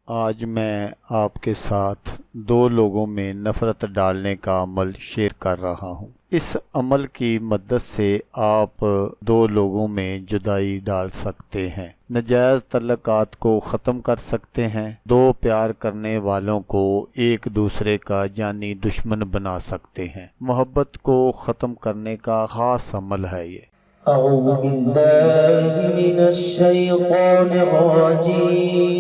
آج میں آپ کے ساتھ دو لوگوں میں نفرت ڈالنے کا عمل شیئر کر رہا ہوں۔ اس عمل کی مدد سے آپ دو لوگوں میں جدائی ڈال سکتے ہیں، ناجائز تعلقات کو ختم کر سکتے ہیں، دو پیار کرنے والوں کو ایک دوسرے کا جانی دشمن بنا سکتے ہیں۔ محبت کو ختم کرنے کا خاص عمل ہے یہ۔ اعوذ باللہ من الشیطان الرجیم،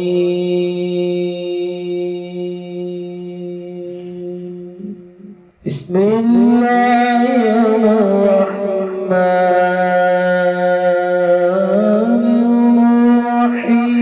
بسم اللہ الرحمن الرحیم۔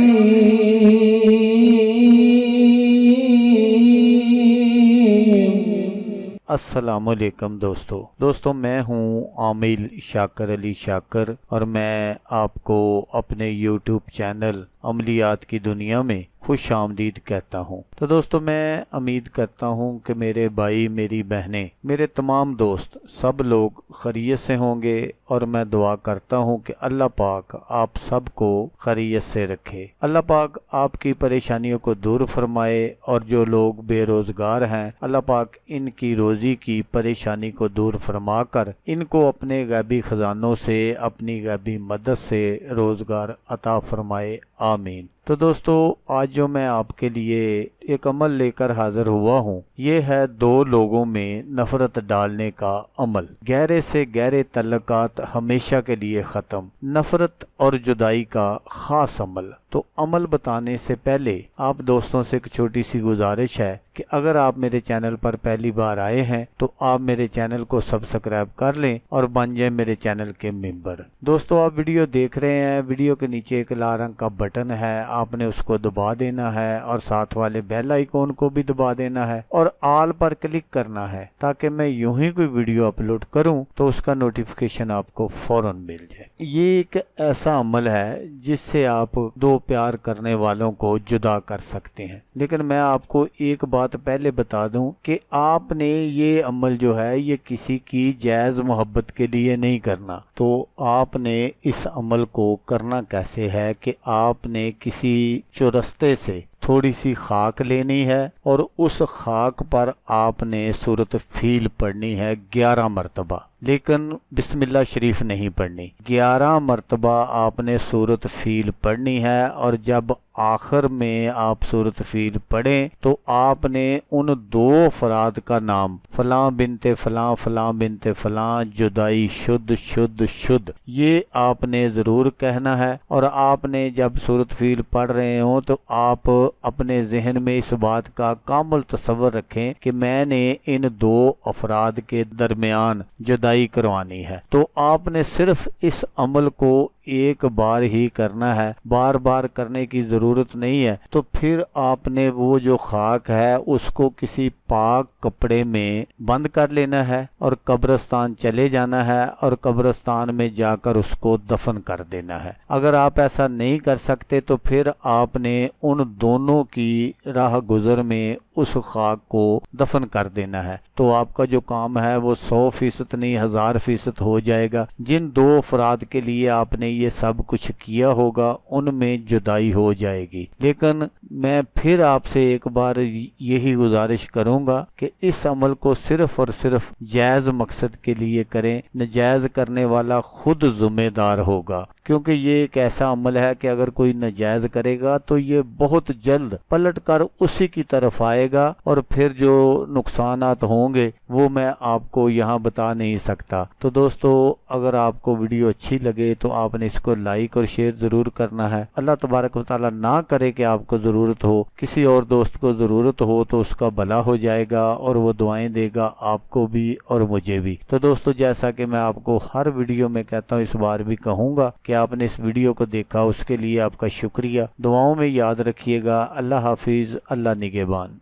السلام علیکم دوستو میں ہوں عامل شاکر علی شاکر، اور میں آپ کو اپنے یوٹیوب چینل عملیات کی دنیا میں خوش آمدید کہتا ہوں۔ تو دوستو، میں امید کرتا ہوں کہ میرے بھائی، میری بہنیں، میرے تمام دوست سب لوگ خیریت سے ہوں گے، اور میں دعا کرتا ہوں کہ اللہ پاک آپ سب کو خیریت سے رکھے۔ اللہ پاک آپ کی پریشانیوں کو دور فرمائے، اور جو لوگ بے روزگار ہیں اللہ پاک ان کی روزی کی پریشانی کو دور فرما کر ان کو اپنے غیبی خزانوں سے، اپنی غیبی مدد سے روزگار عطا فرمائے، آمین۔ تو دوستو، آج جو میں آپ کے لیے ایک عمل لے کر حاضر ہوا ہوں، یہ ہے دو لوگوں میں نفرت ڈالنے کا عمل۔ گہرے سے گہرے تعلقات ہمیشہ کے لیے ختم، نفرت اور جدائی کا خاص عمل۔ تو عمل بتانے سے پہلے آپ دوستوں سے ایک چھوٹی سی گزارش ہے کہ اگر آپ میرے چینل پر پہلی بار آئے ہیں تو آپ میرے چینل کو سبسکرائب کر لیں اور بن جائیں میرے چینل کے ممبر۔ دوستو، آپ ویڈیو دیکھ رہے ہیں، ویڈیو کے نیچے ایک لال رنگ کا بٹن ہے، آپ نے اس کو دبا دینا ہے، اور ساتھ والے بیل آئیکن کو بھی دبا دینا ہے، اور آل پر کلک کرنا ہے، تاکہ میں یوں ہی کوئی ویڈیو اپلوڈ کروں تو اس کا نوٹیفیکیشن آپ کو فوراً مل جائے۔ یہ ایک ایسا عمل ہے جس سے آپ دو پیار کرنے والوں کو جدا کر سکتے ہیں، لیکن میں آپ کو ایک بات پہلے بتا دوں کہ آپ نے یہ عمل جو ہے یہ کسی کی جائز محبت کے لیے نہیں کرنا۔ تو آپ نے اس عمل کو کرنا کیسے ہے کہ آپ نے کسی چورستے سے تھوڑی سی خاک لینی ہے، اور اس خاک پر آپ نے سورۃ فیل پڑھنی ہے 11 مرتبہ، لیکن بسم اللہ شریف نہیں پڑھنی۔ 11 مرتبہ آپ نے سورۃ فیل پڑھنی ہے، اور جب آخر میں آپ سورۃ فیل پڑھیں تو آپ نے ان دو افراد کا نام فلاں بنت فلاں، فلاں بنت فلاں، جدائی شد شد شد، یہ آپ نے ضرور کہنا ہے۔ اور آپ نے جب سورۃ فیل پڑھ رہے ہوں تو آپ اپنے ذہن میں اس بات کا کامل تصور رکھیں کہ میں نے ان دو افراد کے درمیان جدائی کروانی ہے۔ تو آپ نے صرف اس عمل کو ایک بار ہی کرنا ہے، بار بار کرنے کی ضرورت نہیں ہے۔ تو پھر آپ نے وہ جو خاک ہے اس کو کسی پاک کپڑے میں بند کر لینا ہے، اور قبرستان چلے جانا ہے، اور قبرستان میں جا کر اس کو دفن کر دینا ہے۔ اگر آپ ایسا نہیں کر سکتے تو پھر آپ نے ان دونوں کی راہ گزر میں اس خاک کو دفن کر دینا ہے۔ تو آپ کا جو کام ہے وہ 100% نہیں 1000% ہو جائے گا۔ جن دو افراد کے لیے آپ نے یہ سب کچھ کیا ہوگا ان میں جدائی ہو جائے گی۔ لیکن میں پھر آپ سے ایک بار یہی گزارش کروں گا کہ اس عمل کو صرف اور صرف جائز مقصد کے لیے کریں، ناجائز کرنے والا خود ذمہ دار ہوگا، کیونکہ یہ ایک ایسا عمل ہے کہ اگر کوئی ناجائز کرے گا تو یہ بہت جلد پلٹ کر اسی کی طرف آئے گا، اور پھر جو نقصانات ہوں گے وہ میں آپ کو یہاں بتا نہیں سکتا۔ تو دوستو، اگر آپ کو ویڈیو اچھی لگے تو آپ نے اس کو لائک اور شیئر ضرور کرنا ہے۔ اللہ تبارک و تعالیٰ نہ کرے کہ آپ کو ضرورت ہو، کسی اور دوست کو ضرورت ہو تو اس کا بھلا ہو جائے گا، اور وہ دعائیں دے گا آپ کو بھی اور مجھے بھی۔ تو دوستو، جیسا کہ میں آپ کو ہر ویڈیو میں کہتا ہوں، اس بار بھی کہوں گا کہ آپ نے اس ویڈیو کو دیکھا، اس کے لیے آپ کا شکریہ۔ دعاؤں میں یاد رکھیے گا۔ اللہ حافظ، اللہ نگہبان۔